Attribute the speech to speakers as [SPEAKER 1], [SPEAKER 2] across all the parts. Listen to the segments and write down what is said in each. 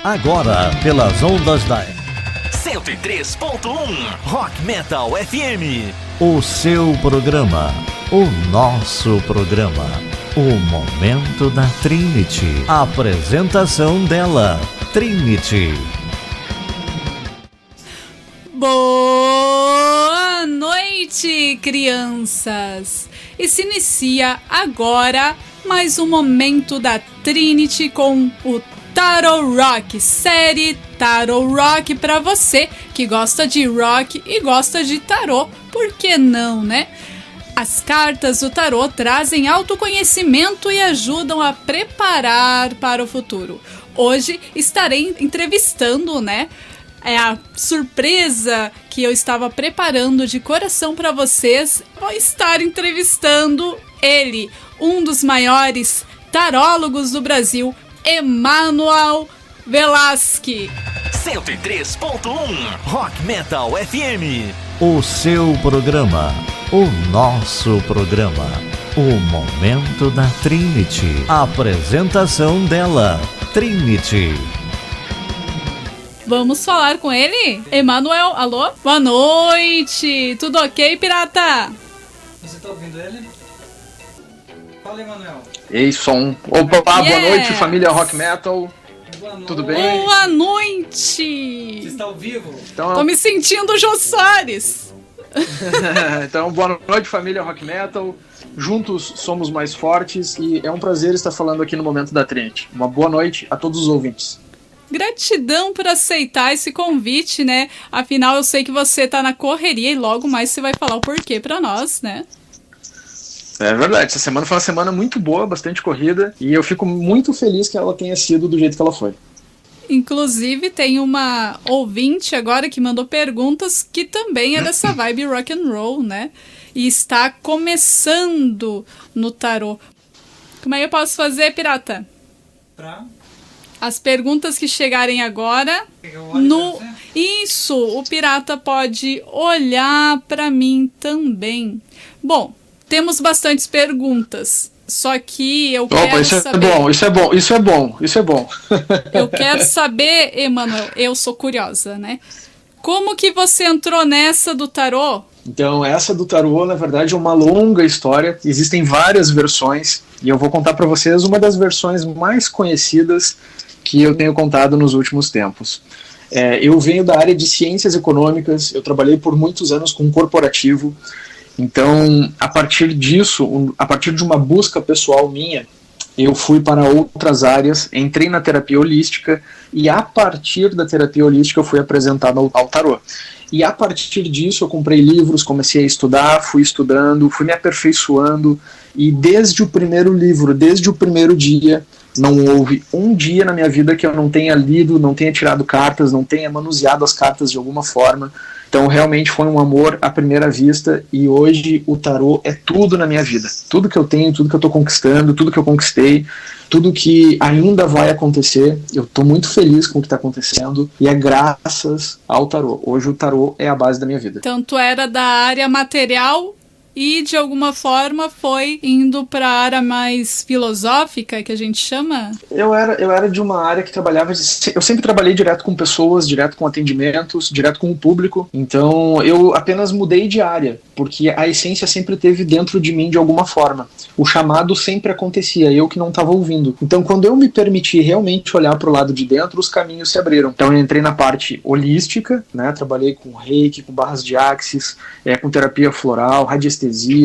[SPEAKER 1] Agora, pelas ondas da
[SPEAKER 2] 103.1 Rock Metal FM.
[SPEAKER 1] O seu programa, o nosso programa, o Momento da Trinity. Apresentação dela, Trinity.
[SPEAKER 3] Boa noite, crianças! E se inicia agora mais um Momento da Trinity com o Tarot Rock, série Tarot Rock para você que gosta de rock e gosta de tarot, por que não, né? As cartas do tarot trazem autoconhecimento e ajudam a preparar para o futuro. Hoje estarei entrevistando, né? É a surpresa que eu estava preparando de coração para vocês. Vou estar entrevistando ele, um dos maiores tarólogos do Brasil, Emanuel Velasque.
[SPEAKER 2] 103.1 Rock Metal FM.
[SPEAKER 1] O seu programa, o nosso programa, o Momento da Trinity. Apresentação dela, Trinity.
[SPEAKER 3] Vamos falar com ele? Emanuel, alô? Boa noite! Tudo ok, pirata?
[SPEAKER 4] Você tá ouvindo ele? Fala, Emanuel.
[SPEAKER 5] Ei, som. Opa, boa noite, família Rock Metal.
[SPEAKER 4] Boa noite.
[SPEAKER 5] Tudo bem?
[SPEAKER 3] Boa noite!
[SPEAKER 4] Você está ao vivo?
[SPEAKER 5] Então,
[SPEAKER 3] Tô me sentindo Jô Soares.
[SPEAKER 5] então, boa noite, família Rock Metal. Juntos somos mais fortes e é um prazer estar falando aqui no Momento da Trinity. Uma boa noite a todos os ouvintes.
[SPEAKER 3] Gratidão por aceitar esse convite, né? Afinal, eu sei que você tá na correria e logo mais você vai falar o porquê pra nós, né?
[SPEAKER 5] É verdade, essa semana foi uma semana muito boa, bastante corrida, e eu fico muito feliz que ela tenha sido do jeito que ela foi.
[SPEAKER 3] Inclusive, tem uma ouvinte agora que mandou perguntas que também é dessa vibe rock and roll, né? E está começando no tarô. Como é que eu posso fazer, pirata? As perguntas que chegarem agora no... Isso, o pirata pode olhar para mim também. Bom, temos bastantes perguntas, só que eu quero saber...
[SPEAKER 5] Isso é bom.
[SPEAKER 3] Eu quero saber, Emanuel, eu sou curiosa, né? Como que você entrou nessa do tarô?
[SPEAKER 5] Então, essa do tarô, na verdade, é uma longa história. Existem várias versões, e eu vou contar para vocês uma das versões mais conhecidas que eu tenho contado nos últimos tempos. Eu venho da área de ciências econômicas, eu trabalhei por muitos anos com corporativo, então, a partir disso, a partir de uma busca pessoal minha, eu fui para outras áreas, entrei na terapia holística, e a partir da terapia holística eu fui apresentado ao tarô. E a partir disso eu comprei livros, comecei a estudar, fui estudando, fui me aperfeiçoando, e desde o primeiro livro, desde o primeiro dia, não houve um dia na minha vida que eu não tenha lido, não tenha tirado cartas, não tenha manuseado as cartas de alguma forma. Então realmente foi um amor à primeira vista, e hoje o tarô é tudo na minha vida. Tudo que eu tenho, tudo que eu estou conquistando, tudo que eu conquistei, tudo que ainda vai acontecer, eu estou muito feliz com o que está acontecendo, e é graças ao tarô. Hoje o tarô é a base da minha vida.
[SPEAKER 3] Tanto era da área material e de alguma forma foi indo para a área mais filosófica, que a gente chama?
[SPEAKER 5] Eu era de uma área que trabalhava... Eu sempre trabalhei direto com pessoas, direto com atendimentos, direto com o público. Então eu apenas mudei de área, porque a essência sempre esteve dentro de mim de alguma forma. O chamado sempre acontecia, eu que não estava ouvindo. Então quando eu me permiti realmente olhar para o lado de dentro, os caminhos se abriram. Então eu entrei na parte holística, né? Trabalhei com reiki, com barras de axis, com terapia floral, radiestesia,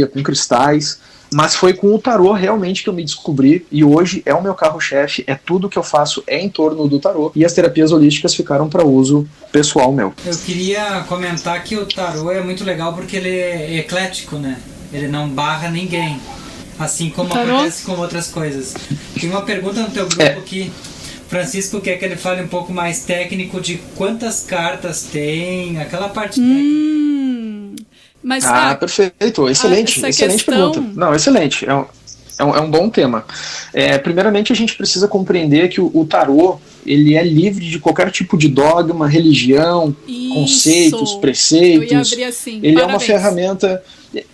[SPEAKER 5] com cristais, mas foi com o tarô realmente que eu me descobri, e hoje é o meu carro-chefe, é tudo que eu faço é em torno do tarô, e as terapias holísticas ficaram para uso pessoal meu.
[SPEAKER 4] Eu queria comentar que o tarô é muito legal porque ele é eclético, né? Ele não barra ninguém, assim como acontece com outras coisas. Tem uma pergunta no teu grupo aqui, Francisco quer que ele fale um pouco mais técnico de quantas cartas tem, aquela parte técnica.
[SPEAKER 3] Mas,
[SPEAKER 5] perfeito, excelente pergunta. Não, excelente, é um bom tema. Primeiramente a gente precisa compreender que o tarô, ele é livre de qualquer tipo de dogma, religião, conceitos, preceitos.
[SPEAKER 3] Eu ia abrir assim.
[SPEAKER 5] Ele é uma ferramenta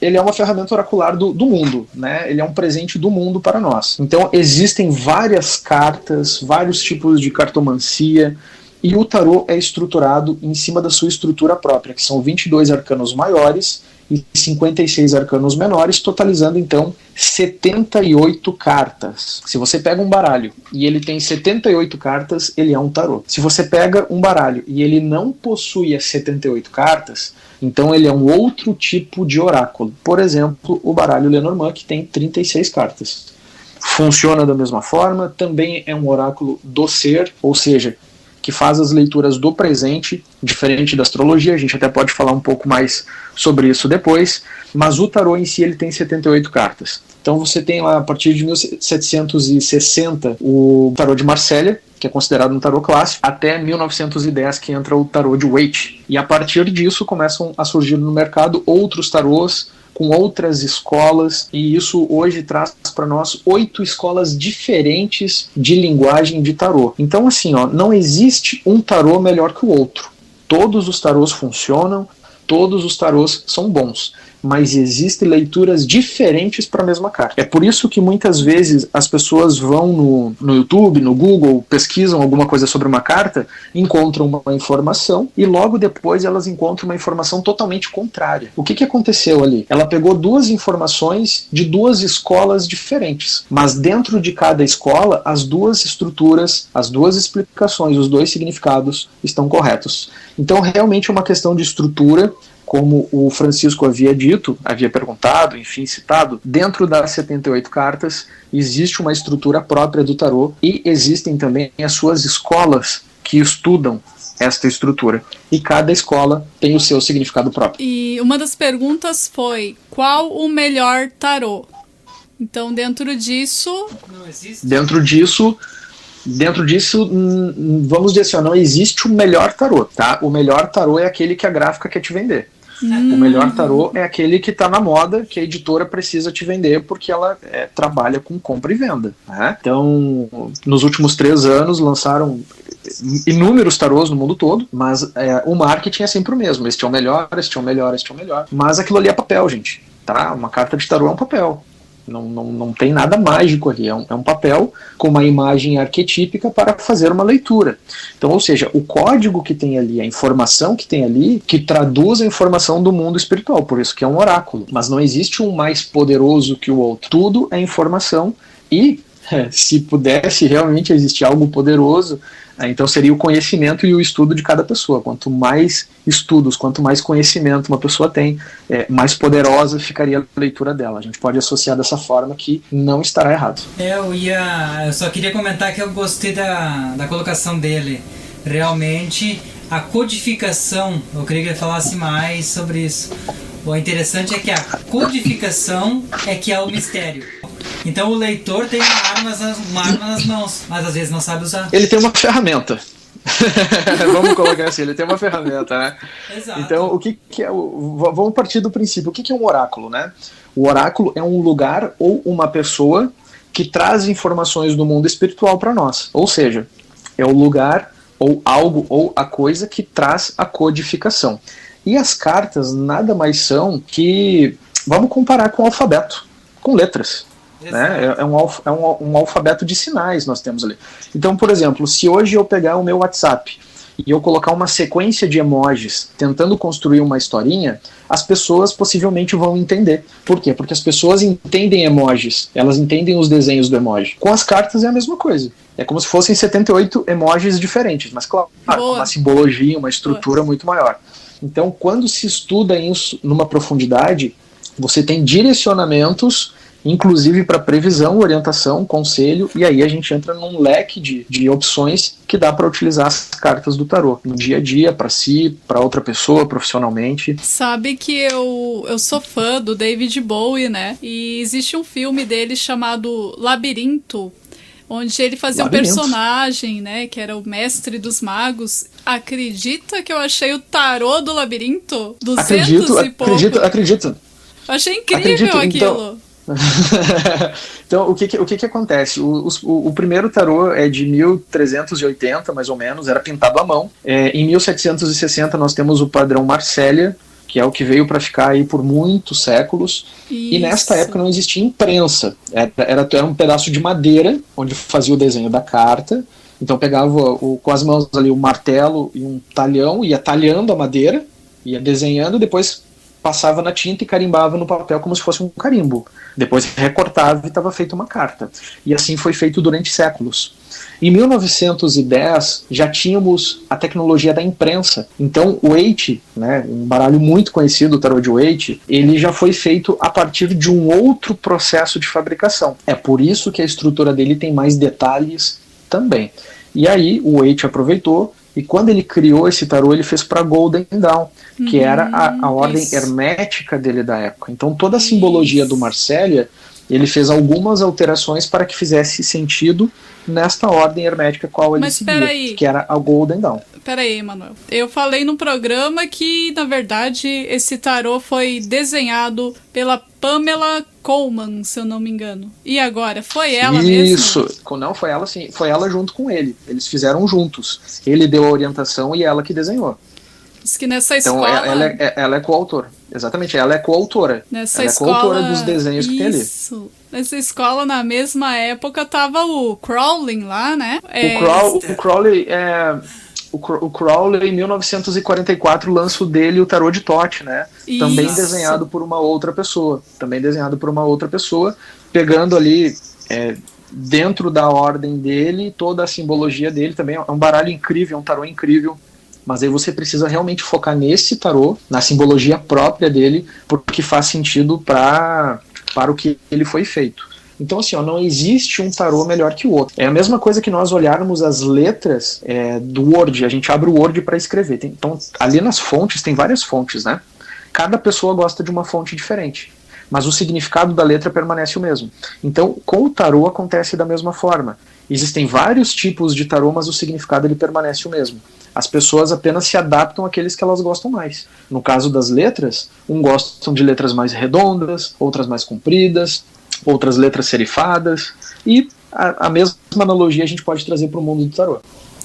[SPEAKER 5] ele é uma ferramenta oracular do mundo, né? Ele é um presente do mundo para nós. Então existem várias cartas, vários tipos de cartomancia, e o tarô é estruturado em cima da sua estrutura própria, que são 22 arcanos maiores e 56 arcanos menores, totalizando então 78 cartas. Se você pega um baralho e ele tem 78 cartas, ele é um tarô. Se você pega um baralho e ele não possui as 78 cartas, então ele é um outro tipo de oráculo. Por exemplo, o baralho Lenormand, que tem 36 cartas. Funciona da mesma forma, também é um oráculo do ser, ou seja, que faz as leituras do presente, diferente da astrologia. A gente até pode falar um pouco mais sobre isso depois, mas o tarô em si ele tem 78 cartas. Então você tem lá, a partir de 1760, o tarô de Marsella, que é considerado um tarô clássico, até 1910, que entra o tarô de Waite. E a partir disso começam a surgir no mercado outros tarôs, com outras escolas, e isso hoje traz para nós 8 escolas diferentes de linguagem de tarô. Então assim, não existe um tarô melhor que o outro. Todos os tarôs funcionam, todos os tarôs são bons, mas existem leituras diferentes para a mesma carta. É por isso que muitas vezes as pessoas vão no YouTube, no Google, pesquisam alguma coisa sobre uma carta, encontram uma informação e logo depois elas encontram uma informação totalmente contrária. O que aconteceu ali? Ela pegou 2 informações de 2 escolas diferentes, mas dentro de cada escola as 2 estruturas, as 2 explicações, os 2 significados estão corretos. Então realmente é uma questão de estrutura, como o Francisco havia dito, havia perguntado, enfim, citado. Dentro das 78 cartas existe uma estrutura própria do tarô e existem também as suas escolas que estudam esta estrutura. E cada escola tem o seu significado próprio.
[SPEAKER 3] E uma das perguntas foi: qual o melhor tarô? Então, dentro disso...
[SPEAKER 4] Não existe?
[SPEAKER 5] Dentro disso, vamos dizer assim, não existe o melhor tarô, tá? O melhor tarô é aquele que a gráfica quer te vender. O melhor tarô é aquele que está na moda, que a editora precisa te vender porque ela trabalha com compra e venda, né? Então, nos últimos 3 anos lançaram inúmeros tarôs no mundo todo, mas o marketing é sempre o mesmo. Este é o melhor, este é o melhor, este é o melhor. Mas aquilo ali é papel, gente, tá? Uma carta de tarô é um papel. Não tem nada mágico ali, é um papel com uma imagem arquetípica para fazer uma leitura. Então, ou seja, o código que tem ali, a informação que tem ali, que traduz a informação do mundo espiritual, por isso que é um oráculo. Mas não existe um mais poderoso que o outro. Tudo é informação e, se pudesse realmente existir algo poderoso, então seria o conhecimento e o estudo de cada pessoa. Quanto mais estudos, quanto mais conhecimento uma pessoa tem, mais poderosa ficaria a leitura dela. A gente pode associar dessa forma que não estará errado.
[SPEAKER 4] Eu só queria comentar que eu gostei da colocação dele. Realmente, a codificação, eu queria que ele falasse mais sobre isso. O interessante é que a codificação é que é o mistério. Então o leitor tem uma arma nas mãos, mas às vezes não sabe usar.
[SPEAKER 5] Ele tem uma ferramenta. Vamos colocar assim, ele tem uma ferramenta, né?
[SPEAKER 4] Exato.
[SPEAKER 5] Então, o que é vamos partir do princípio. O que é um oráculo, né? O oráculo é um lugar ou uma pessoa que traz informações do mundo espiritual para nós. Ou seja, é o lugar ou algo ou a coisa que traz a codificação. E as cartas nada mais são que... Vamos comparar com o alfabeto, com letras. Né? É um alfabeto de sinais nós temos ali. Então, por exemplo, se hoje eu pegar o meu WhatsApp e eu colocar uma sequência de emojis tentando construir uma historinha, as pessoas possivelmente vão entender. Por quê? Porque as pessoas entendem emojis, elas entendem os desenhos do emoji. Com as cartas é a mesma coisa. É como se fossem 78 emojis diferentes, mas claro, com uma simbologia, uma estrutura muito maior. Então, quando se estuda isso numa profundidade, você tem direcionamentos, inclusive para previsão, orientação, conselho, e aí a gente entra num leque de opções que dá para utilizar as cartas do tarô no dia a dia, para si, para outra pessoa, profissionalmente.
[SPEAKER 3] Sabe que eu sou fã do David Bowie, né? E existe um filme dele chamado Labirinto, onde ele fazia um personagem, né, que era o mestre dos magos. Acredita que eu achei o tarô do Labirinto? 200 e pouco.
[SPEAKER 5] Acredito.
[SPEAKER 3] Eu achei incrível aquilo.
[SPEAKER 5] Então, o que acontece? O primeiro tarô é de 1380, mais ou menos, era pintado à mão. Em 1760 nós temos o padrão Marsella, que é o que veio para ficar aí por muitos séculos.
[SPEAKER 3] Isso.
[SPEAKER 5] E nesta época não existia imprensa, era um pedaço de madeira onde fazia o desenho da carta. Então pegava com as mãos ali o martelo e um talhão, ia talhando a madeira, ia desenhando, depois passava na tinta e carimbava no papel como se fosse um carimbo. Depois recortava e estava feita uma carta. E assim foi feito durante séculos. Em 1910 já tínhamos a tecnologia da imprensa. Então o Waite, né, um baralho muito conhecido, o tarot de Waite, ele já foi feito a partir de um outro processo de fabricação. É por isso que a estrutura dele tem mais detalhes também. E aí o Waite aproveitou, e quando ele criou esse tarô, ele fez para Golden Dawn, que era a ordem hermética dele da época. Então toda a simbologia do Marselha, ele fez algumas alterações para que fizesse sentido nesta ordem hermética qual ele seguia, que era a Golden Dawn.
[SPEAKER 3] Peraí, Manuel. Eu falei no programa que, na verdade, esse tarô foi desenhado pela Pamela Colman, se eu não me engano. E agora? Foi ela mesmo?
[SPEAKER 5] Isso. Não, foi ela sim. Foi ela junto com ele. Eles fizeram juntos. Ele deu a orientação e ela que desenhou.
[SPEAKER 3] Diz que nessa escola...
[SPEAKER 5] Então ela é coautora. Exatamente, ela é coautora.
[SPEAKER 3] Nessa
[SPEAKER 5] ela
[SPEAKER 3] escola...
[SPEAKER 5] é coautora dos desenhos que tem ali.
[SPEAKER 3] Isso. Nessa escola, na mesma época, tava o Crowley lá, né?
[SPEAKER 5] O Crowley, em 1944, lança o dele, o Tarot de Thoth, né?
[SPEAKER 3] Isso.
[SPEAKER 5] Também desenhado por uma outra pessoa. Pegando ali, dentro da ordem dele, toda a simbologia dele. Também é um baralho incrível, é um tarô incrível. Mas aí você precisa realmente focar nesse tarô, na simbologia própria dele, porque faz sentido para o que ele foi feito. Então, assim, não existe um tarô melhor que o outro. É a mesma coisa que nós olharmos as letras do Word. A gente abre o Word para escrever. Então, ali nas fontes, tem várias fontes, né? Cada pessoa gosta de uma fonte diferente, mas o significado da letra permanece o mesmo. Então, com o tarô acontece da mesma forma. Existem vários tipos de tarô, mas o significado ele permanece o mesmo. As pessoas apenas se adaptam àqueles que elas gostam mais. No caso das letras, gostam de letras mais redondas, outras mais compridas, outras letras serifadas, e a mesma analogia a gente pode trazer para o mundo do tarô.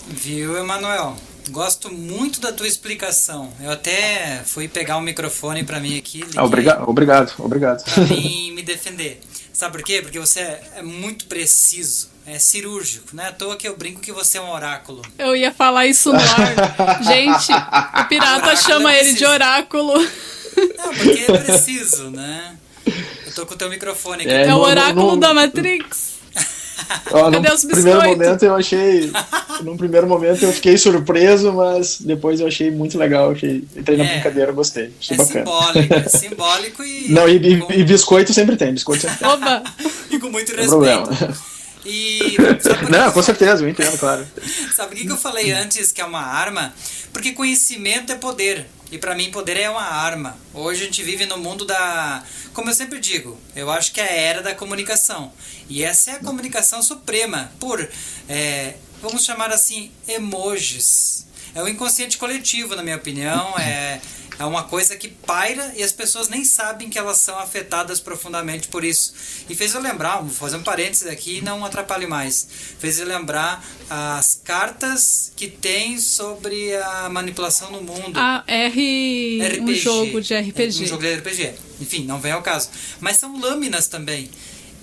[SPEAKER 4] Viu, Emanuel? Gosto muito da tua explicação. Eu até fui pegar o microfone para mim aqui.
[SPEAKER 5] Obrigado.
[SPEAKER 4] Para mim me defender. Sabe por quê? Porque você é muito preciso. É cirúrgico, não é à toa que eu brinco que você é um oráculo.
[SPEAKER 3] Eu ia falar isso no ar. Gente, o pirata chama ele de oráculo.
[SPEAKER 4] Não, porque é preciso, né? Eu tô com o teu microfone aqui.
[SPEAKER 3] É o oráculo da Matrix. Cadê os biscoitos?
[SPEAKER 5] Num primeiro momento eu fiquei surpreso, mas depois eu achei muito legal. Entrei na brincadeira, gostei. Achei bacana.
[SPEAKER 4] Simbólico e...
[SPEAKER 5] Não, e biscoito sempre tem.
[SPEAKER 3] Oba!
[SPEAKER 4] E com muito
[SPEAKER 5] respeito. Problema. Não, com certeza, eu entendo, claro.
[SPEAKER 4] Sabe o que eu falei antes, que é uma arma? Porque conhecimento é poder. E pra mim poder é uma arma. Hoje a gente vive no mundo da... Como eu sempre digo, eu acho que é a era da comunicação. E essa é a comunicação suprema. Vamos chamar assim, emojis. É o inconsciente coletivo, na minha opinião. É uma coisa que paira e as pessoas nem sabem que elas são afetadas profundamente por isso. E fez eu lembrar, vou fazer um parênteses aqui e não atrapalhe mais. Fez eu lembrar as cartas que tem sobre a manipulação no mundo.
[SPEAKER 3] RPG. Um jogo de RPG.
[SPEAKER 4] Um jogo de RPG. Enfim, não vem ao caso. Mas são lâminas também.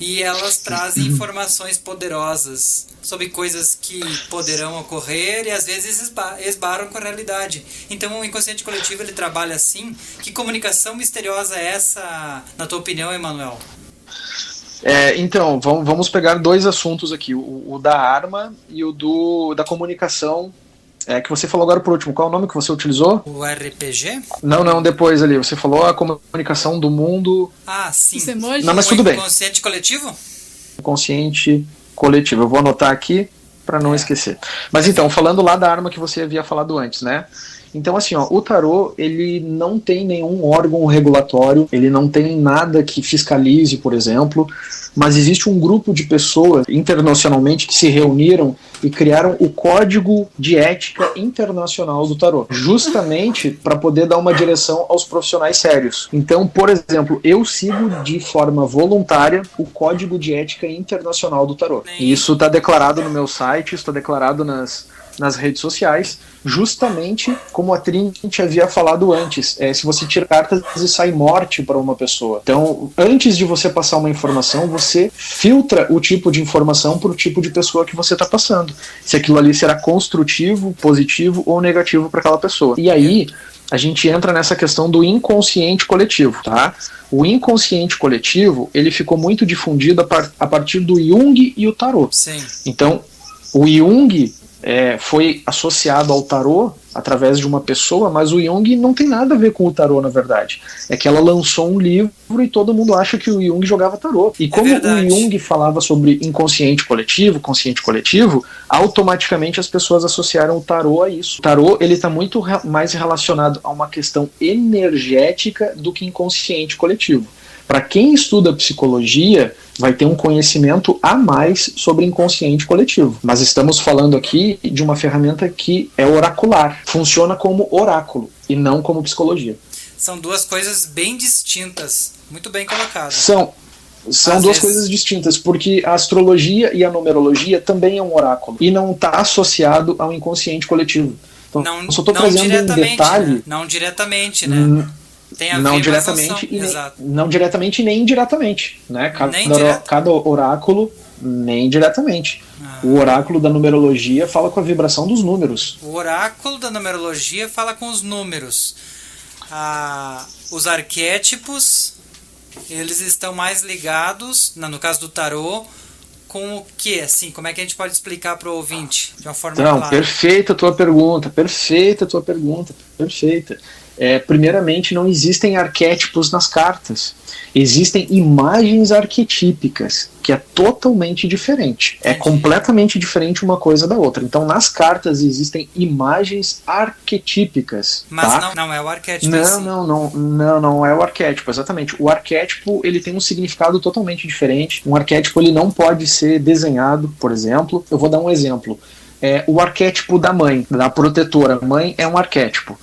[SPEAKER 4] E elas trazem informações poderosas sobre coisas que poderão ocorrer e às vezes esbaram com a realidade. Então o inconsciente coletivo ele trabalha assim. Que comunicação misteriosa é essa, na tua opinião, Emanuel?
[SPEAKER 5] Então, vamos pegar dois assuntos aqui. O da arma e o da comunicação. Que você falou agora por último. Qual é o nome que você utilizou?
[SPEAKER 4] O RPG?
[SPEAKER 5] Não, depois ali. Você falou a comunicação do mundo...
[SPEAKER 4] Ah, sim.
[SPEAKER 5] Não, mas tudo bem.
[SPEAKER 4] Inconsciente coletivo?
[SPEAKER 5] Inconsciente coletivo. Eu vou anotar aqui para não esquecer. Mas então, falando lá da arma que você havia falado antes, né? Então, assim, o tarô, ele não tem nenhum órgão regulatório, ele não tem nada que fiscalize, por exemplo, mas existe um grupo de pessoas internacionalmente que se reuniram e criaram o Código de Ética Internacional do Tarô, justamente para poder dar uma direção aos profissionais sérios. Então, por exemplo, eu sigo de forma voluntária o Código de Ética Internacional do Tarô. E isso está declarado no meu site, está declarado nas redes sociais, justamente como como a Trinity havia falado antes, se você tira cartas e sai morte para uma pessoa. Então, antes de você passar uma informação, você filtra o tipo de informação por tipo de pessoa que você está passando. Se aquilo ali será construtivo, positivo ou negativo para aquela pessoa. E aí, a gente entra nessa questão do inconsciente coletivo, tá? O inconsciente coletivo, ele ficou muito difundido a partir do Jung e o tarô.
[SPEAKER 4] Sim.
[SPEAKER 5] Então, o Jung foi associado ao tarô através de uma pessoa, mas o Jung não tem nada a ver com o tarô, na verdade. É que ela lançou um livro e todo mundo acha que o Jung jogava tarô. E como o Jung falava sobre inconsciente coletivo, consciente coletivo, automaticamente as pessoas associaram o tarô a isso. O tarô, ele está muito mais relacionado a uma questão energética do que inconsciente coletivo. Para quem estuda psicologia, vai ter um conhecimento a mais sobre inconsciente coletivo. Mas estamos falando aqui de uma ferramenta que é oracular. Funciona como oráculo e não como psicologia.
[SPEAKER 4] São duas coisas bem distintas. Muito bem colocado.
[SPEAKER 5] São duas coisas distintas, porque a astrologia e a numerologia também é um oráculo. E não está associado ao inconsciente coletivo. Então, eu só estou trazendo um detalhe.
[SPEAKER 4] Né? Não diretamente, né? Tem a
[SPEAKER 5] não
[SPEAKER 4] ver
[SPEAKER 5] diretamente
[SPEAKER 4] com a
[SPEAKER 5] não diretamente nem indiretamente, né? Cada oráculo nem diretamente. O oráculo da numerologia fala com a vibração dos números.
[SPEAKER 4] O oráculo da numerologia fala com os números. Os arquétipos, eles estão mais ligados, no caso do tarô, com o que? Assim, como é que a gente pode explicar para o ouvinte de uma forma clara?
[SPEAKER 5] Perfeita a tua pergunta. Primeiramente, não existem arquétipos nas cartas. Existem imagens arquetípicas, que é totalmente diferente. É completamente diferente uma coisa da outra. Então, nas cartas existem imagens arquetípicas.
[SPEAKER 4] Mas
[SPEAKER 5] tá?
[SPEAKER 4] não é o arquétipo.
[SPEAKER 5] Não é o arquétipo, exatamente. O arquétipo, ele tem um significado totalmente diferente. Um arquétipo, ele não pode ser desenhado, por exemplo. Eu vou dar um exemplo. O arquétipo da mãe, da protetora. Mãe é um arquétipo.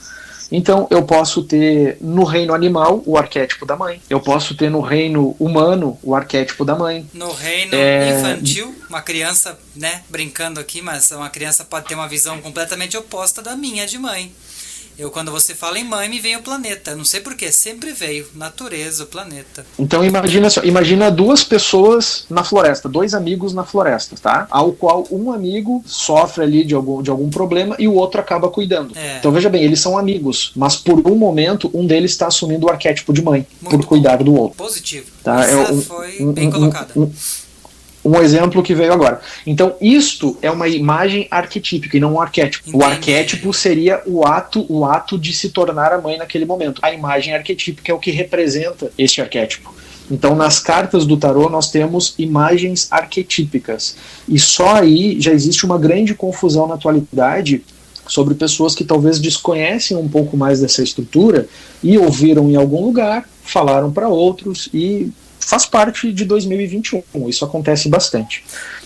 [SPEAKER 5] Então, eu posso ter no reino animal o arquétipo da mãe. Eu posso ter no reino humano o arquétipo da mãe.
[SPEAKER 4] No reino infantil, uma criança, né, brincando aqui, mas uma criança pode ter uma visão completamente oposta da minha de mãe. Quando você fala em mãe, me vem o planeta. Não sei porquê, sempre veio. Natureza, o planeta.
[SPEAKER 5] Então imagina duas pessoas na floresta, dois amigos na floresta, tá? Ao qual um amigo sofre ali de algum problema e o outro acaba cuidando. Então veja bem, eles são amigos, mas por um momento um deles está assumindo o arquétipo de mãe,
[SPEAKER 4] muito
[SPEAKER 5] por cuidar do outro.
[SPEAKER 4] Positivo.
[SPEAKER 5] Tá?
[SPEAKER 4] Essa foi bem colocada.
[SPEAKER 5] Um exemplo que veio agora. Então, isto é uma imagem arquetípica e não um arquétipo. Entendi. O arquétipo seria o ato de se tornar a mãe naquele momento. A imagem arquetípica é o que representa este arquétipo. Então, nas cartas do tarô, nós temos imagens arquetípicas. E só aí já existe uma grande confusão na atualidade sobre pessoas que talvez desconhecem um pouco mais dessa estrutura e ouviram em algum lugar, falaram para outros e faz parte de 2021, isso acontece bastante.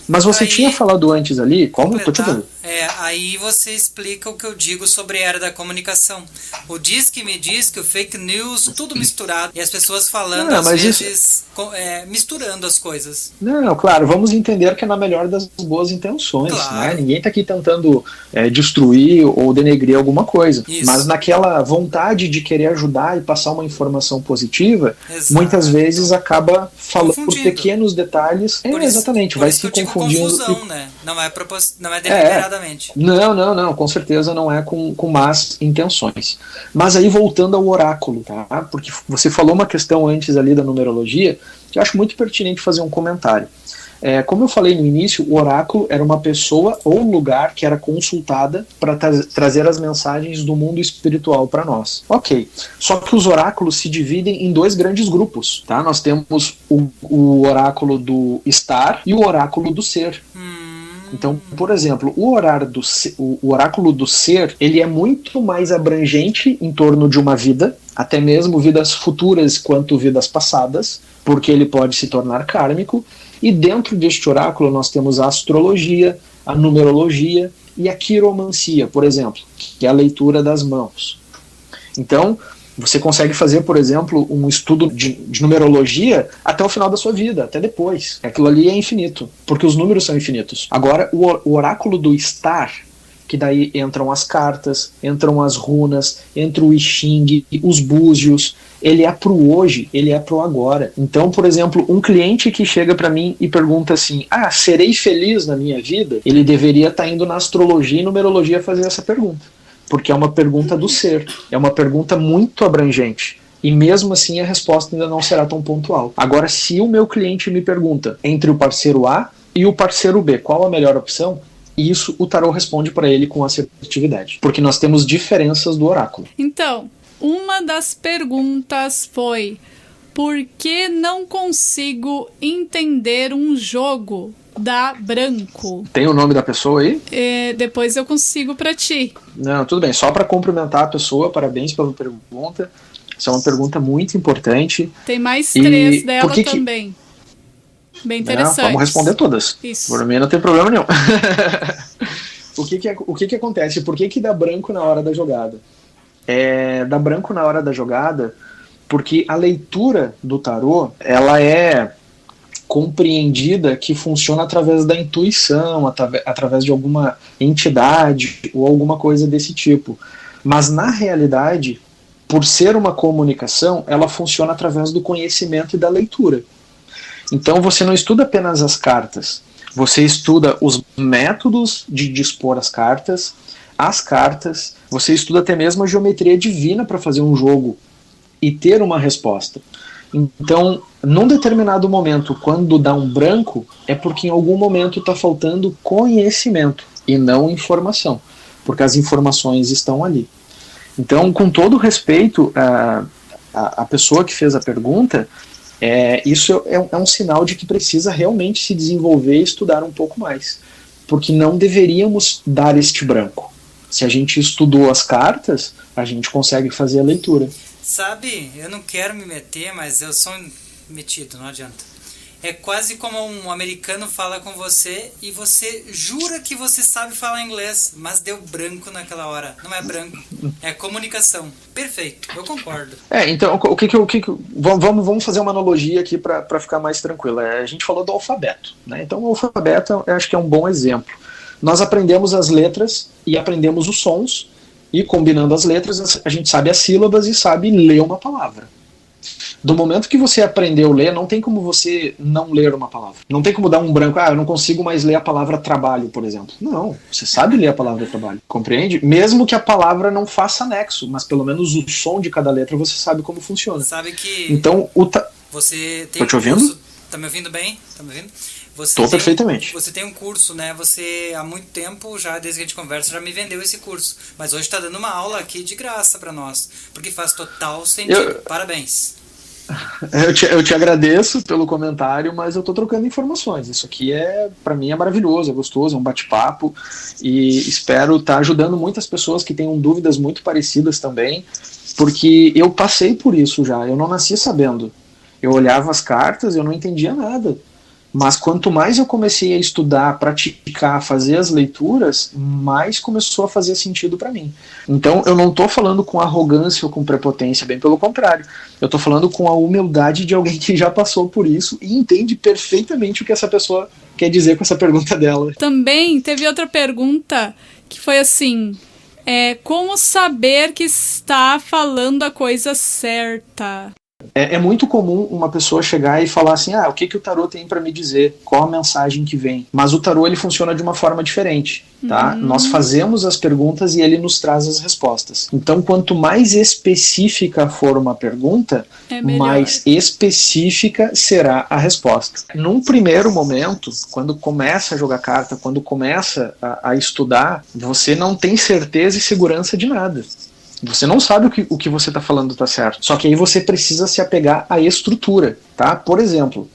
[SPEAKER 5] Mas você tinha falado antes ali, como? Tô te ouvindo.
[SPEAKER 4] Aí você explica o que eu digo sobre a era da comunicação. O diz que me diz que o fake news, tudo misturado, e as pessoas falando às vezes misturando as coisas.
[SPEAKER 5] Não, claro, vamos entender que é na melhor das boas intenções, claro. Né? Ninguém está aqui tentando destruir ou denegrir alguma coisa, isso. Mas naquela vontade de querer ajudar e passar uma informação positiva, exato. Muitas vezes acaba falando por pequenos detalhes, exatamente, vai se confundindo.
[SPEAKER 4] Confusão, né? Não é deliberadamente.
[SPEAKER 5] Não, com certeza não é com más intenções. Mas aí voltando ao oráculo, tá? Porque você falou uma questão antes ali da numerologia, que eu acho muito pertinente fazer um comentário. Como eu falei no início, o oráculo era uma pessoa ou um lugar que era consultada para trazer as mensagens do mundo espiritual para nós. Ok, só que os oráculos se dividem em dois grandes grupos, tá? Nós temos o oráculo do estar e o oráculo do ser. Então, por exemplo, o oráculo do ser, ele é muito mais abrangente em torno de uma vida, até mesmo vidas futuras quanto vidas passadas, porque ele pode se tornar kármico. E dentro deste oráculo nós temos a astrologia, a numerologia e a quiromancia, por exemplo, que é a leitura das mãos. Então, você consegue fazer, por exemplo, um estudo de numerologia até o final da sua vida, até depois. Aquilo ali é infinito, porque os números são infinitos. Agora, o oráculo do estar, que daí entram as cartas, entram as runas, entra o I Ching, os búzios. Ele é pro hoje, ele é pro agora. Então, por exemplo, um cliente que chega para mim e pergunta assim, serei feliz na minha vida? Ele deveria estar indo na astrologia e numerologia fazer essa pergunta, porque é uma pergunta do ser, é uma pergunta muito abrangente. E mesmo assim a resposta ainda não será tão pontual. Agora, se o meu cliente me pergunta entre o parceiro A e o parceiro B, qual a melhor opção? Isso o tarô responde para ele com assertividade, porque nós temos diferenças do oráculo.
[SPEAKER 3] Então, uma das perguntas foi: por que não consigo entender um jogo da Branco?
[SPEAKER 5] Tem o nome da pessoa aí?
[SPEAKER 3] Depois eu consigo para ti.
[SPEAKER 5] Não, tudo bem, só para cumprimentar a pessoa, parabéns pela pergunta. Isso é uma pergunta muito importante.
[SPEAKER 3] Tem mais 3 dela também. Bem interessante.
[SPEAKER 5] Vamos responder todas.
[SPEAKER 3] Isso.
[SPEAKER 5] Por mim não tem problema nenhum. O que acontece? Por que dá branco na hora da jogada? Dá branco na hora da jogada porque a leitura do tarô, ela é compreendida que funciona através da intuição, através de alguma entidade ou alguma coisa desse tipo. Mas na realidade, por ser uma comunicação, ela funciona através do conhecimento e da leitura. Então você não estuda apenas as cartas, você estuda os métodos de dispor as cartas, você estuda até mesmo a geometria divina para fazer um jogo e ter uma resposta. Então, num determinado momento, quando dá um branco, é porque em algum momento está faltando conhecimento e não informação, porque as informações estão ali. Então, com todo respeito à pessoa que fez a pergunta, isso é um sinal de que precisa realmente se desenvolver e estudar um pouco mais, porque não deveríamos dar este branco. Se a gente estudou as cartas, a gente consegue fazer a leitura.
[SPEAKER 4] Sabe, eu não quero me meter, mas eu sou metido, não adianta. É quase como um americano fala com você e você jura que você sabe falar inglês, mas deu branco naquela hora. Não é branco, é comunicação. Perfeito, eu concordo.
[SPEAKER 5] Então, vamos fazer uma analogia aqui para ficar mais tranquilo. A gente falou do alfabeto, né? Então o alfabeto eu acho que é um bom exemplo. Nós aprendemos as letras e aprendemos os sons, e combinando as letras a gente sabe as sílabas e sabe ler uma palavra. Do momento que você aprendeu a ler, não tem como você não ler uma palavra. Não tem como dar um branco, eu não consigo mais ler a palavra trabalho, por exemplo. Não, você sabe ler a palavra trabalho, compreende? Mesmo que a palavra não faça nexo, mas pelo menos o som de cada letra você sabe como funciona.
[SPEAKER 4] Sabe que
[SPEAKER 5] então,
[SPEAKER 4] você tem
[SPEAKER 5] Tô te ouvindo?
[SPEAKER 4] Curso, tá me ouvindo bem? Tá me ouvindo?
[SPEAKER 5] Estou perfeitamente.
[SPEAKER 4] Você tem um curso, né? Você há muito tempo, já desde que a gente conversa, já me vendeu esse curso. Mas hoje está dando uma aula aqui de graça para nós, porque faz total sentido. Parabéns.
[SPEAKER 5] Eu te agradeço pelo comentário, mas eu estou trocando informações. Isso aqui para mim é maravilhoso, é gostoso, é um bate-papo e espero estar ajudando muitas pessoas que tenham dúvidas muito parecidas também, porque eu passei por isso já. Eu não nasci sabendo. Eu olhava as cartas e eu não entendia nada. Mas quanto mais eu comecei a estudar, praticar, fazer as leituras, mais começou a fazer sentido para mim. Então eu não estou falando com arrogância ou com prepotência, bem pelo contrário. Eu estou falando com a humildade de alguém que já passou por isso e entende perfeitamente o que essa pessoa quer dizer com essa pergunta dela.
[SPEAKER 3] Também teve outra pergunta que foi assim: como saber que está falando a coisa certa?
[SPEAKER 5] É muito comum uma pessoa chegar e falar assim, o que o tarô tem para me dizer, qual a mensagem que vem. Mas o tarô ele funciona de uma forma diferente, tá? Nós fazemos as perguntas e ele nos traz as respostas. Então, quanto mais específica for uma pergunta, mais específica será a resposta. Num primeiro momento, quando começa a jogar carta, quando começa a estudar, você não tem certeza e segurança de nada. Você não sabe o que você está falando está certo. Só que aí você precisa se apegar à estrutura, tá? Por exemplo,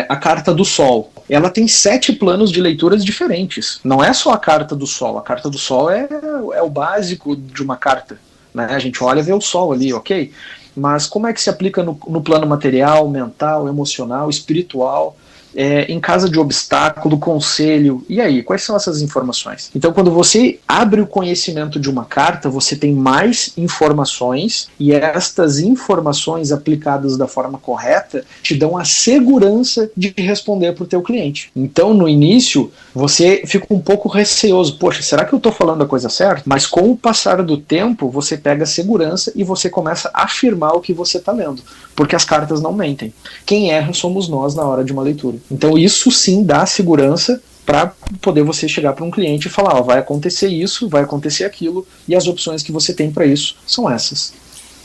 [SPEAKER 5] a carta do Sol. Ela tem 7 planos de leituras diferentes. Não é só a carta do Sol. A carta do Sol é o básico de uma carta, né? A gente olha e vê o Sol ali, ok? Mas como é que se aplica no plano material, mental, emocional, espiritual? em casa de obstáculo, conselho, e aí, quais são essas informações? Então, quando você abre o conhecimento de uma carta, você tem mais informações, e estas informações aplicadas da forma correta te dão a segurança de responder para o teu cliente. Então, no início, você fica um pouco receoso, poxa, será que eu estou falando a coisa certa? Mas com o passar do tempo, você pega segurança e você começa a afirmar o que você está lendo, porque as cartas não mentem. Quem erra somos nós na hora de uma leitura. Então isso sim dá segurança para poder você chegar para um cliente e falar, ó, vai acontecer isso, vai acontecer aquilo, e as opções que você tem para isso são essas.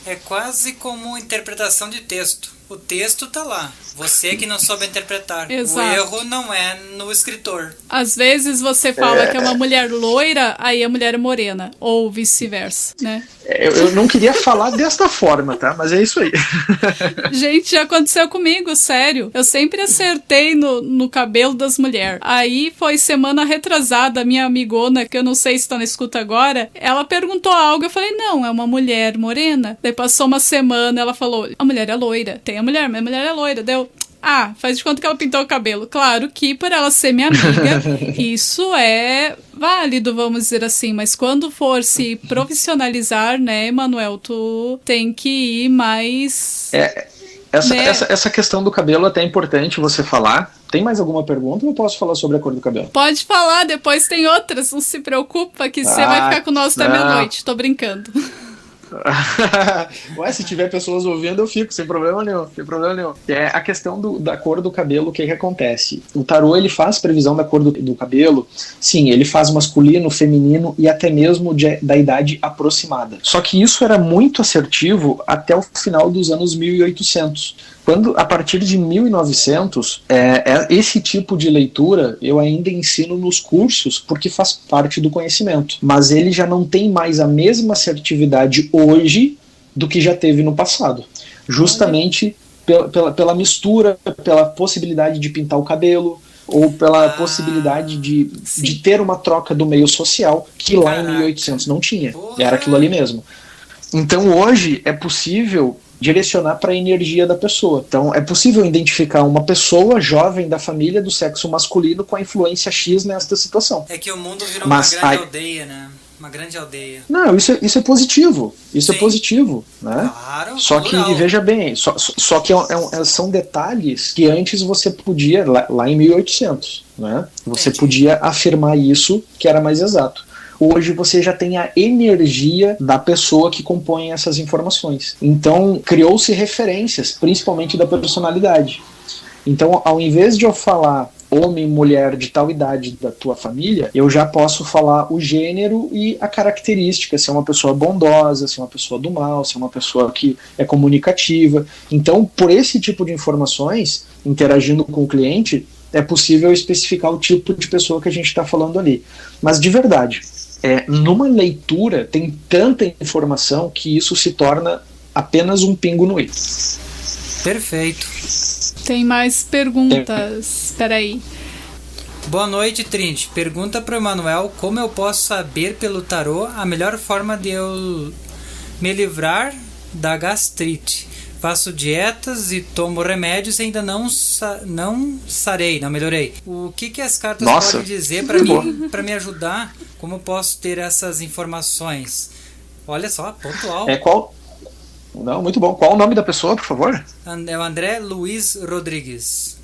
[SPEAKER 4] É quase como interpretação de texto. O texto tá lá. Você que não soube interpretar.
[SPEAKER 3] Exato.
[SPEAKER 4] O erro não é no escritor.
[SPEAKER 3] Às vezes você fala que é uma mulher loira, aí a mulher é morena. Ou vice-versa, né?
[SPEAKER 5] Eu não queria falar desta forma, tá? Mas é isso aí.
[SPEAKER 3] Gente, já aconteceu comigo, sério. Eu sempre acertei no cabelo das mulheres. Aí foi semana retrasada, minha amigona, que eu não sei se tá na escuta agora, ela perguntou algo, eu falei, não, é uma mulher morena. Daí passou uma semana, ela falou, a mulher é loira. Tem a mulher, mas a mulher é loira. Deu, faz de conta que ela pintou o cabelo. Claro que por ela ser minha amiga, isso é válido, vamos dizer assim, mas quando for se profissionalizar, né, Emanuel, tu tem que ir mais...
[SPEAKER 5] Essa questão do cabelo até é importante você falar. Tem mais alguma pergunta ou eu posso falar sobre a cor do cabelo?
[SPEAKER 3] Pode falar, depois tem outras, não se preocupa que você vai ficar com nós até meia-noite, tô brincando.
[SPEAKER 5] Ué, se tiver pessoas ouvindo, eu fico, sem problema nenhum. É a questão da cor do cabelo, o que acontece? O tarô, ele faz previsão da cor do cabelo, sim, ele faz masculino, feminino e até mesmo da idade aproximada. Só que isso era muito assertivo até o final dos anos 1800. A partir de 1900, esse tipo de leitura eu ainda ensino nos cursos porque faz parte do conhecimento. Mas ele já não tem mais a mesma assertividade hoje do que já teve no passado. Justamente pela mistura, pela possibilidade de pintar o cabelo, ou pela possibilidade de ter uma troca do meio social que lá em 1800 não tinha. Era aquilo ali mesmo. Então hoje é possível direcionar para a energia da pessoa. Então é possível identificar uma pessoa jovem da família do sexo masculino com a influência X nesta situação.
[SPEAKER 4] É que o mundo virou uma grande aldeia, né? Uma grande aldeia.
[SPEAKER 5] Não, isso é positivo. Isso é positivo, né?
[SPEAKER 4] Claro,
[SPEAKER 5] só que, veja bem, só que são detalhes que antes você podia, lá em 1800, né? Você podia afirmar isso que era mais exato. Hoje você já tem a energia da pessoa que compõe essas informações. Então, criou-se referências, principalmente da personalidade. Então, ao invés de eu falar homem, mulher de tal idade da tua família, eu já posso falar o gênero e a característica, se é uma pessoa bondosa, se é uma pessoa do mal, se é uma pessoa que é comunicativa. Então, por esse tipo de informações, interagindo com o cliente, é possível especificar o tipo de pessoa que a gente está falando ali. Mas, de verdade, numa leitura tem tanta informação que isso se torna apenas um pingo no i.
[SPEAKER 4] Perfeito.
[SPEAKER 3] Tem mais perguntas. Espera aí.
[SPEAKER 4] Boa noite, Trinity. Pergunta para o Emanuel como eu posso saber pelo tarô a melhor forma de eu me livrar da gastrite. Faço dietas e tomo remédios e ainda não sarei, não melhorei. O que as cartas podem dizer para me ajudar? Como posso ter essas informações? Olha só, pontual.
[SPEAKER 5] Não, muito bom. Qual o nome da pessoa, por favor?
[SPEAKER 4] É o André Luiz Rodrigues,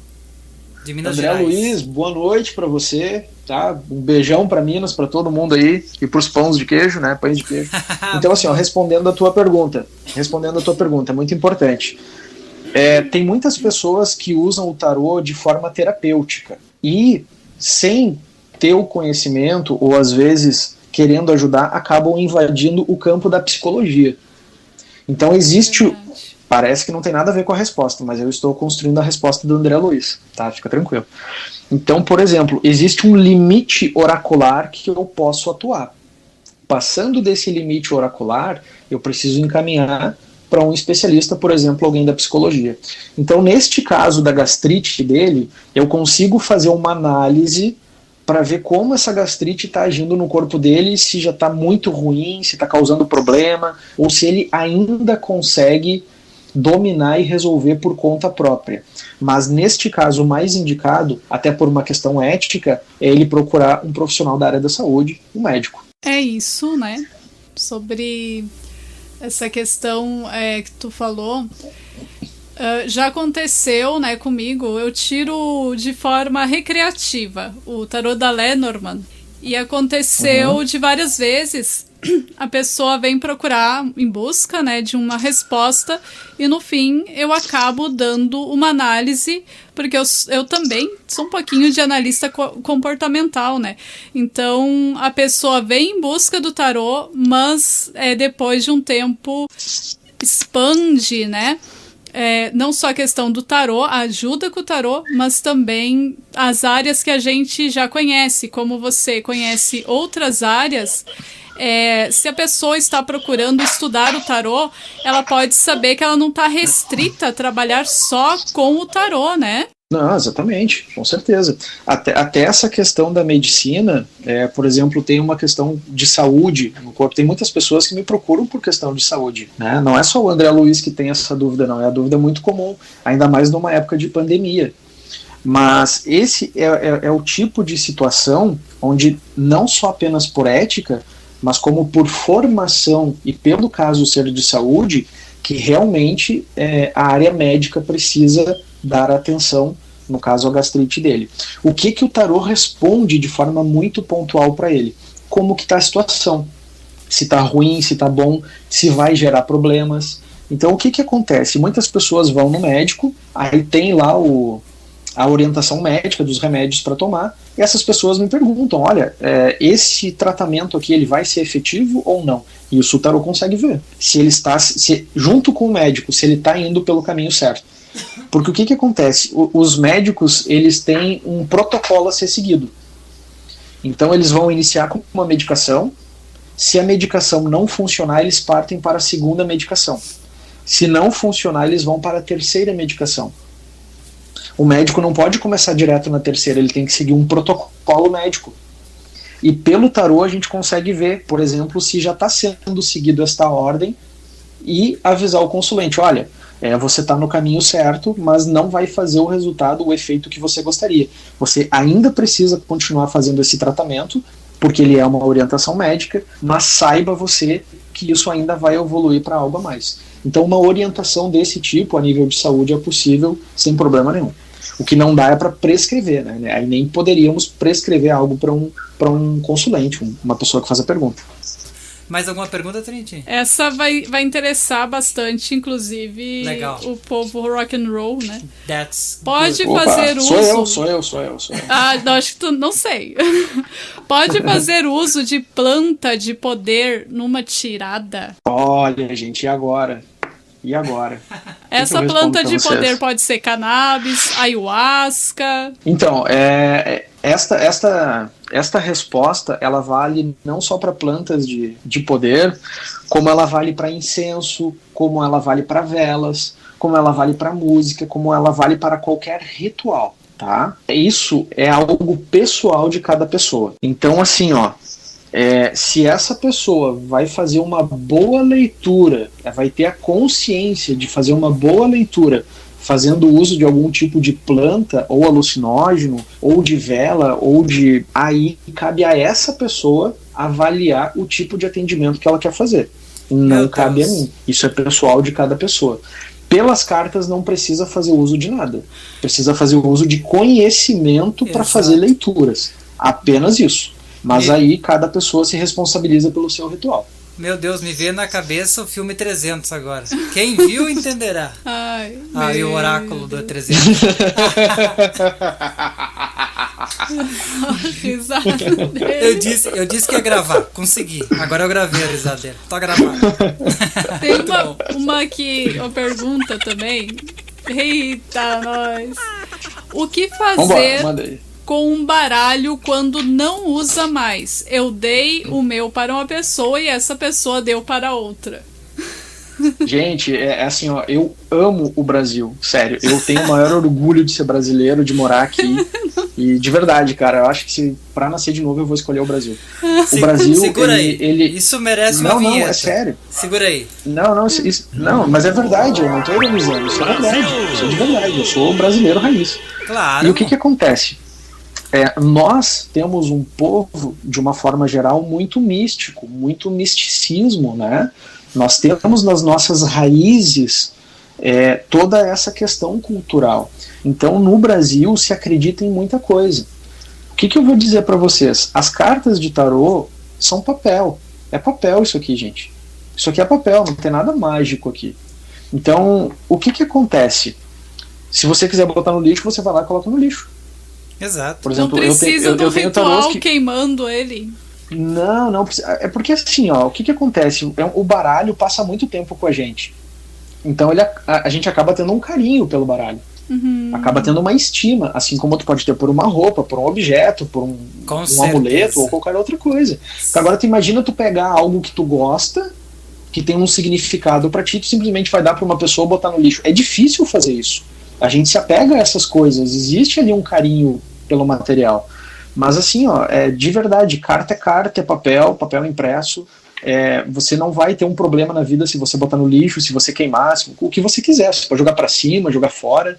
[SPEAKER 4] de Minas Gerais.
[SPEAKER 5] André Luiz, boa noite para você, tá? Um beijão para Minas, para todo mundo aí, e para os pães de queijo, né? Pães de queijo. Então, assim, respondendo a tua pergunta, é muito importante. Tem muitas pessoas que usam o tarô de forma terapêutica e, sem ter o conhecimento, ou às vezes querendo ajudar, acabam invadindo o campo da psicologia. Então parece que não tem nada a ver com a resposta, mas eu estou construindo a resposta do André Luiz, tá? Fica tranquilo. Então, por exemplo, existe um limite oracular que eu posso atuar. Passando desse limite oracular, eu preciso encaminhar para um especialista, por exemplo, alguém da psicologia. Então, neste caso da gastrite dele, eu consigo fazer uma análise para ver como essa gastrite está agindo no corpo dele, se já está muito ruim, se está causando problema, ou se ele ainda consegue dominar e resolver por conta própria. Mas neste caso, o mais indicado, até por uma questão ética, é ele procurar um profissional da área da saúde, um médico.
[SPEAKER 3] É isso, né? Sobre essa questão que tu falou, já aconteceu, né, comigo. Eu tiro de forma recreativa o tarô da Lenormand, e aconteceu de várias vezes. A pessoa vem procurar em busca, né, de uma resposta, e no fim eu acabo dando uma análise, porque eu também sou um pouquinho de analista comportamental, né? Então a pessoa vem em busca do tarô, mas depois de um tempo expande, né? Não só a questão do tarô, a ajuda com o tarô, mas também as áreas que a gente já conhece. Como você conhece outras áreas, se a pessoa está procurando estudar o tarô, ela pode saber que ela não está restrita a trabalhar só com o tarô, né?
[SPEAKER 5] Não, exatamente, com certeza. Até essa questão da medicina, por exemplo, tem uma questão de saúde no corpo. Tem muitas pessoas que me procuram por questão de saúde, né? Não é só o André Luiz que tem essa dúvida, não. É a dúvida muito comum, ainda mais numa época de pandemia. Mas esse é o tipo de situação onde, não só apenas por ética, mas como por formação e pelo caso ser de saúde, que realmente a área médica precisa dar atenção, no caso a gastrite dele. O que o tarô responde de forma muito pontual para ele? Como que está a situação? Se está ruim, se está bom, se vai gerar problemas. Então o que acontece? Muitas pessoas vão no médico, aí tem lá a orientação médica dos remédios para tomar, e essas pessoas me perguntam, olha, esse tratamento aqui ele vai ser efetivo ou não? E o tarô consegue ver se ele está, junto com o médico, se ele está indo pelo caminho certo. Porque o que acontece? Os médicos, eles têm um protocolo a ser seguido. Então eles vão iniciar com uma medicação. Se a medicação não funcionar, eles partem para a segunda medicação. Se não funcionar, eles vão para a terceira medicação. O médico não pode começar direto na terceira, ele tem que seguir um protocolo médico. E pelo tarô a gente consegue ver, por exemplo, se já está sendo seguido esta ordem, e avisar o consulente, olha, você está no caminho certo, mas não vai fazer o resultado, o efeito que você gostaria. Você ainda precisa continuar fazendo esse tratamento, porque ele é uma orientação médica, mas saiba você que isso ainda vai evoluir para algo a mais. Então uma orientação desse tipo a nível de saúde é possível sem problema nenhum. O que não dá é para prescrever, né? Aí nem poderíamos prescrever algo para um consulente, uma pessoa que faz a pergunta.
[SPEAKER 4] Mais alguma pergunta, Trinity?
[SPEAKER 3] Essa vai interessar bastante, inclusive,
[SPEAKER 4] legal,
[SPEAKER 3] o povo rock and roll, né?
[SPEAKER 4] Pode
[SPEAKER 3] fazer uso...
[SPEAKER 5] Sou eu.
[SPEAKER 3] Ah, não, acho que tu... Não sei. Pode fazer uso de planta de poder numa tirada?
[SPEAKER 5] Olha, gente, e agora?
[SPEAKER 3] Essa planta de poder pode ser cannabis, ayahuasca...
[SPEAKER 5] Então, esta resposta, ela vale não só para plantas de poder, como ela vale para incenso, como ela vale para velas, como ela vale para música, como ela vale para qualquer ritual, tá? Isso é algo pessoal de cada pessoa. Então, assim, se essa pessoa vai fazer uma boa leitura, vai ter a consciência de fazer uma boa leitura, fazendo uso de algum tipo de planta, ou alucinógeno, ou de vela, aí cabe a essa pessoa avaliar o tipo de atendimento que ela quer fazer. Não cabe a mim. Isso é pessoal de cada pessoa. Pelas cartas não precisa fazer uso de nada. Precisa fazer uso de conhecimento para fazer leituras. Apenas isso. Mas aí cada pessoa se responsabiliza pelo seu ritual.
[SPEAKER 4] Meu Deus, me veio na cabeça o filme 300 agora. Quem viu entenderá. E o oráculo do 300. Eu disse que ia gravar. Consegui. Agora eu gravei a risada dele. Tô gravando.
[SPEAKER 3] Tem uma pergunta também. Eita, nós. O que fazer...
[SPEAKER 5] Vambora, manda aí.
[SPEAKER 3] Com um baralho quando não usa mais? Eu dei o meu para uma pessoa e essa pessoa deu para outra.
[SPEAKER 5] Gente, é assim, ó, eu amo o Brasil, sério. Eu tenho o maior orgulho de ser brasileiro, de morar aqui. E de verdade, cara, eu acho que pra nascer de novo eu vou escolher o Brasil. O Brasil,
[SPEAKER 6] segura
[SPEAKER 5] ele...
[SPEAKER 6] aí. Isso merece uma vinheta.
[SPEAKER 5] Não, é sério.
[SPEAKER 6] Segura aí.
[SPEAKER 5] Não, mas é verdade, eu não tô ironizando. Isso é verdade. Isso é de verdade. Eu sou brasileiro raiz.
[SPEAKER 6] Claro.
[SPEAKER 5] E o que acontece? Nós temos um povo, de uma forma geral, muito místico, muito misticismo, né? Nós temos nas nossas raízes toda essa questão cultural. Então, no Brasil, se acredita em muita coisa. O que eu vou dizer para vocês? As cartas de tarô são papel. É papel isso aqui, gente. Isso aqui é papel, não tem nada mágico aqui. Então, o que acontece? Se você quiser botar no lixo, você vai lá e coloca no lixo.
[SPEAKER 6] Exato.
[SPEAKER 5] Por exemplo,
[SPEAKER 3] não precisa do
[SPEAKER 5] tenho
[SPEAKER 3] ritual
[SPEAKER 5] tarôs que...
[SPEAKER 3] queimando ele.
[SPEAKER 5] Não precisa. É porque assim, ó, o que acontece? O baralho passa muito tempo com a gente. Então a gente acaba tendo um carinho pelo baralho. Acaba tendo uma estima, assim como tu pode ter por uma roupa, por um objeto, por um amuleto ou qualquer outra coisa. Agora tu imagina tu pegar algo que tu gosta, que tem um significado pra ti, tu simplesmente vai dar pra uma pessoa botar no lixo. É difícil fazer isso. A gente se apega a essas coisas, existe ali um carinho pelo material. Mas assim, ó, de verdade, carta, é papel impresso. Você não vai ter um problema na vida se você botar no lixo, se você queimar, o que você quiser. Você pode jogar para cima, jogar fora.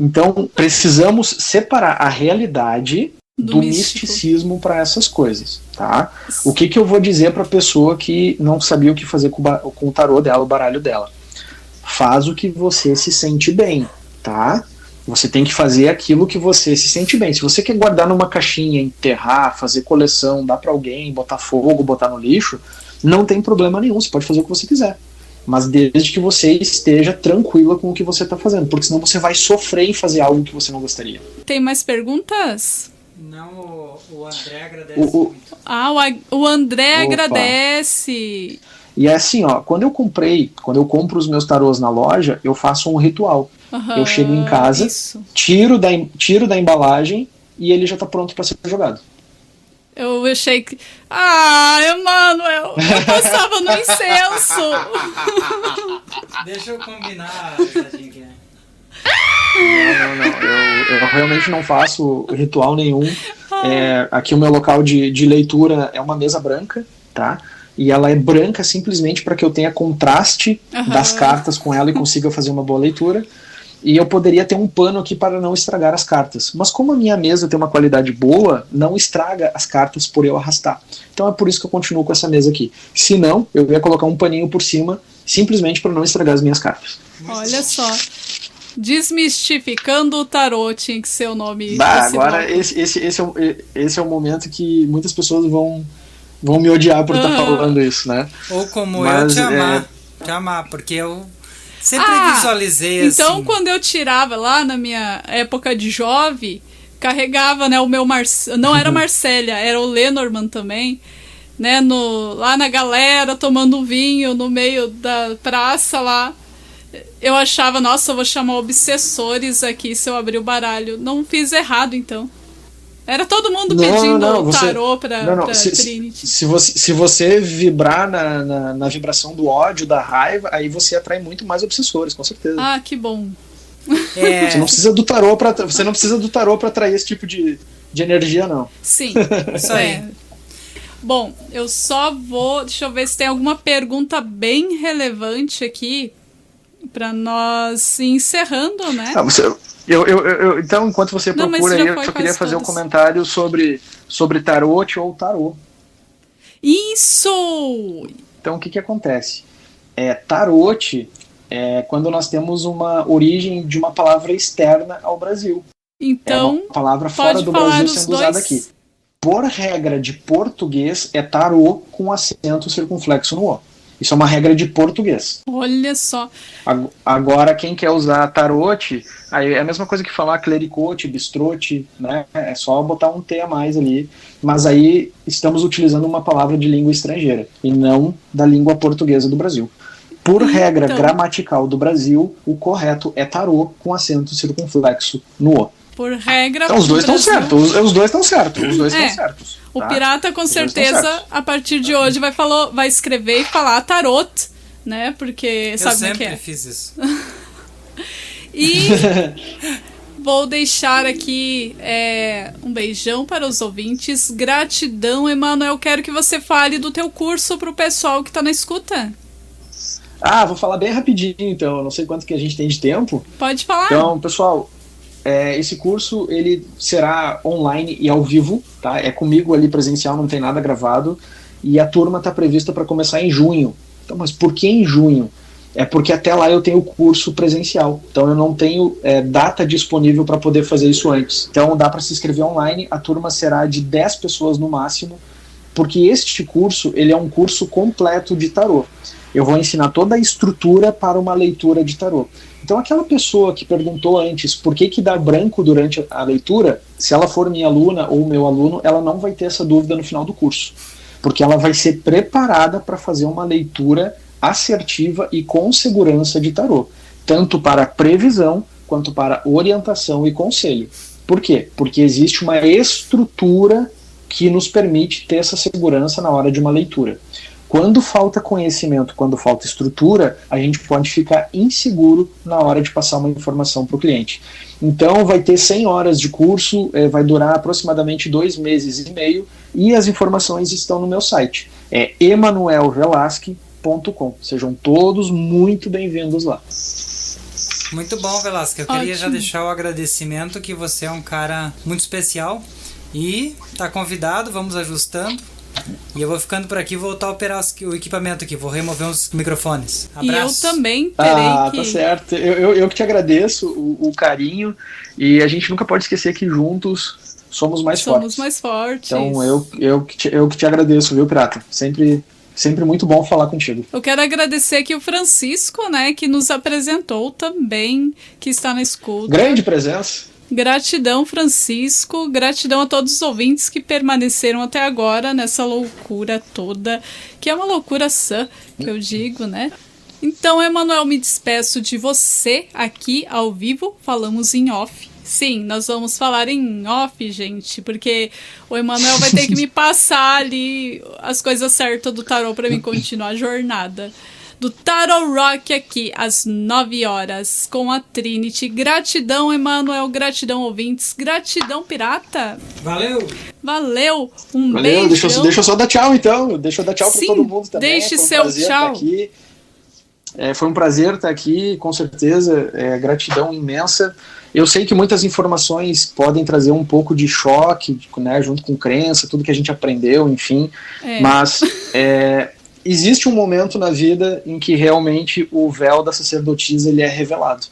[SPEAKER 5] Então, precisamos separar a realidade do misticismo para essas coisas, tá? O que eu vou dizer para a pessoa que não sabia o que fazer com o tarô dela, o baralho dela? Faz o que você se sente bem, tá? Você tem que fazer aquilo que você se sente bem. Se você quer guardar numa caixinha, enterrar, fazer coleção, dar para alguém, botar fogo, botar no lixo, não tem problema nenhum, você pode fazer o que você quiser. Mas desde que você esteja tranquila com o que você está fazendo, porque senão você vai sofrer em fazer algo que você não gostaria.
[SPEAKER 3] Tem mais perguntas?
[SPEAKER 4] Não, o André agradece muito.
[SPEAKER 3] O André
[SPEAKER 5] Opa.
[SPEAKER 3] agradece.
[SPEAKER 5] E é assim, ó, quando eu compro os meus tarôs na loja, eu faço um ritual. Eu chego em casa, tiro da embalagem e ele já tá pronto para ser jogado.
[SPEAKER 3] Eu achei que... Emanuel, eu passava no incenso.
[SPEAKER 4] Deixa eu combinar essa dica.
[SPEAKER 5] Não. Eu realmente não faço ritual nenhum. Aqui o meu local de leitura é uma mesa branca, tá? E ela é branca simplesmente para que eu tenha contraste das cartas com ela e consiga fazer uma boa leitura. E eu poderia ter um pano aqui para não estragar as cartas. Mas como a minha mesa tem uma qualidade boa, não estraga as cartas por eu arrastar. Então é por isso que eu continuo com essa mesa aqui. Se não, eu ia colocar um paninho por cima, simplesmente para não estragar as minhas cartas.
[SPEAKER 3] Olha só. Desmistificando o tarô tinha que ser o nome.
[SPEAKER 5] Agora esse é o momento que muitas pessoas vão me odiar por estar falando isso, né?
[SPEAKER 6] Ou como eu te amar, porque eu sempre visualizei
[SPEAKER 3] então,
[SPEAKER 6] assim.
[SPEAKER 3] Quando eu tirava lá na minha época de jovem, carregava, né, o meu não era Marcélia, era o Lenormand também, né, lá na galera tomando vinho no meio da praça lá. Eu achava, nossa, eu vou chamar obsessores aqui se eu abrir o baralho. Não fiz errado, então. Era todo mundo pedindo o tarô pra Trinity.
[SPEAKER 5] Se você vibrar na vibração do ódio, da raiva, aí você atrai muito mais obsessores, com certeza.
[SPEAKER 3] Ah, que bom.
[SPEAKER 5] Você não precisa do tarô pra atrair esse tipo de energia, não.
[SPEAKER 3] Sim.
[SPEAKER 6] Isso aí.
[SPEAKER 3] Bom, eu só vou... Deixa eu ver se tem alguma pergunta bem relevante aqui pra nós ir encerrando, né?
[SPEAKER 5] Então, enquanto você procura aí, eu só queria fazer um comentário sobre tarote ou tarô.
[SPEAKER 3] Isso!
[SPEAKER 5] Então, o que acontece? Tarote é quando nós temos uma origem de uma palavra externa ao Brasil.
[SPEAKER 3] Então,
[SPEAKER 5] é uma palavra fora do Brasil sendo usada aqui. Por regra de português, é tarô com acento circunflexo no O. Isso é uma regra de português.
[SPEAKER 3] Olha só.
[SPEAKER 5] Agora, quem quer usar tarote, aí é a mesma coisa que falar clericote, bistrote, né? É só botar um T a mais ali. Mas aí estamos utilizando uma palavra de língua estrangeira e não da língua portuguesa do Brasil. Por regra gramatical do Brasil, o correto é tarô com acento circunflexo no O.
[SPEAKER 3] Por regra...
[SPEAKER 5] Então, os dois estão certos. Os dois estão certos.
[SPEAKER 3] O pirata, com certeza, a partir de hoje vai escrever e falar tarot, né? Porque
[SPEAKER 6] Eu
[SPEAKER 3] sabe o que
[SPEAKER 6] sempre
[SPEAKER 3] é.
[SPEAKER 6] fiz isso.
[SPEAKER 3] E vou deixar aqui um beijão para os ouvintes. Gratidão, Emanuel. Quero que você fale do teu curso para o pessoal que está na escuta.
[SPEAKER 5] Vou falar bem rapidinho, então. Eu não sei quanto que a gente tem de tempo.
[SPEAKER 3] Pode falar.
[SPEAKER 5] Então, pessoal, esse curso ele será online e ao vivo, tá? É comigo ali presencial, não tem nada gravado. E a turma está prevista para começar em junho. Então, mas por que em junho? É porque até lá eu tenho o curso presencial, então eu não tenho data disponível para poder fazer isso antes. Então dá para se inscrever online, a turma será de 10 pessoas no máximo, porque este curso ele é um curso completo de tarô. Eu vou ensinar toda a estrutura para uma leitura de tarô. Então aquela pessoa que perguntou antes por que dá branco durante a leitura, se ela for minha aluna ou meu aluno, ela não vai ter essa dúvida no final do curso, porque ela vai ser preparada para fazer uma leitura assertiva e com segurança de tarô, tanto para previsão quanto para orientação e conselho. Por quê? Porque existe uma estrutura que nos permite ter essa segurança na hora de uma leitura. Quando falta conhecimento, quando falta estrutura, a gente pode ficar inseguro na hora de passar uma informação para o cliente. Então vai ter 100 horas de curso, vai durar aproximadamente 2 meses e meio, e as informações estão no meu site. É emanuelvelasque.com. Sejam todos muito bem-vindos lá.
[SPEAKER 6] Muito bom, Velasco. Eu queria já deixar o agradecimento que você é um cara muito especial e tá convidado, vamos ajustando. E eu vou ficando por aqui, vou voltar a operar o equipamento aqui, vou remover uns microfones. Abraço.
[SPEAKER 3] E eu também terei que...
[SPEAKER 5] Tá certo. Eu que te agradeço o carinho, e a gente nunca pode esquecer que juntos somos mais fortes.
[SPEAKER 3] Somos mais fortes.
[SPEAKER 5] Então eu que te agradeço, viu, Pirata? Sempre muito bom falar contigo.
[SPEAKER 3] Eu quero agradecer aqui o Francisco, né, que nos apresentou também, que está na escuta.
[SPEAKER 5] Grande presença.
[SPEAKER 3] Gratidão, Francisco. Gratidão a todos os ouvintes que permaneceram até agora nessa loucura toda, que é uma loucura sã, que eu digo, né? Então, Emanuel, me despeço de você aqui ao vivo. Falamos em off. Sim, nós vamos falar em off, gente, porque o Emanuel vai ter que me passar ali as coisas certas do tarô para mim continuar a jornada. Do Tarot Rock aqui, às 9 horas, com a Trinity. Gratidão, Emanuel, gratidão, ouvintes, gratidão, Pirata.
[SPEAKER 4] Valeu!
[SPEAKER 3] Valeu, um
[SPEAKER 5] Valeu,
[SPEAKER 3] beijo.
[SPEAKER 5] deixa eu só dar tchau, então. Deixa eu dar tchau para todo mundo também.
[SPEAKER 3] Deixe seu tchau.
[SPEAKER 5] Foi um prazer estar aqui, com certeza. Gratidão imensa. Eu sei que muitas informações podem trazer um pouco de choque, né, junto com crença, tudo que a gente aprendeu, enfim. Mas existe um momento na vida em que realmente o véu da sacerdotisa ele é revelado.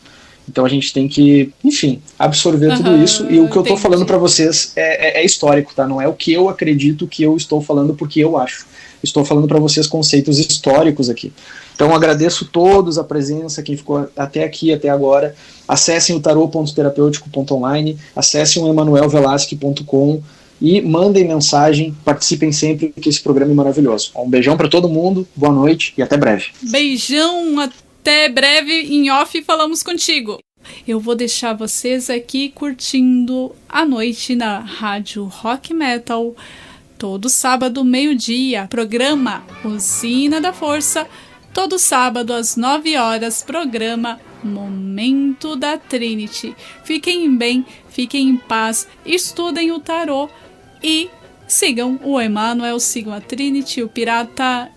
[SPEAKER 5] Então a gente tem que, enfim, absorver tudo isso. E o que eu estou falando para vocês é histórico, tá? Não é o que eu acredito que eu estou falando porque eu acho. Estou falando para vocês conceitos históricos aqui. Então agradeço todos a presença, quem ficou até aqui, até agora. Acessem o tarô.terapêutico.online, acessem o emanuelvelasque.com e mandem mensagem, participem sempre, que esse programa é maravilhoso. Um beijão para todo mundo, boa noite e até breve.
[SPEAKER 3] Beijão, até breve. Em off falamos contigo. Eu vou deixar vocês aqui curtindo a noite na Rádio Rock Metal. Todo sábado, meio-dia, programa Usina da Força. Todo sábado, às 9 horas, programa Momento da Trinity. Fiquem bem, fiquem em paz, estudem o tarô e sigam o Emanuel, sigam a Trinity, o Pirata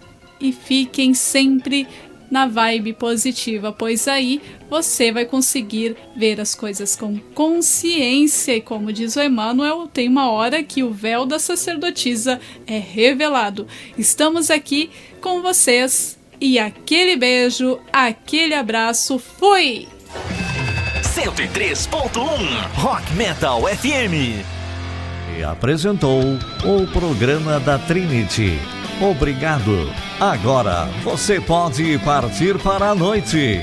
[SPEAKER 3] e fiquem sempre na vibe positiva, pois aí você vai conseguir ver as coisas com consciência e, como diz o Emanuel, tem uma hora que o véu da sacerdotisa é revelado. Estamos aqui com vocês e aquele beijo, aquele abraço, fui!
[SPEAKER 2] 103.1 Rock Metal FM.
[SPEAKER 1] E apresentou o programa da Trinity. Obrigado. Agora você pode partir para a noite.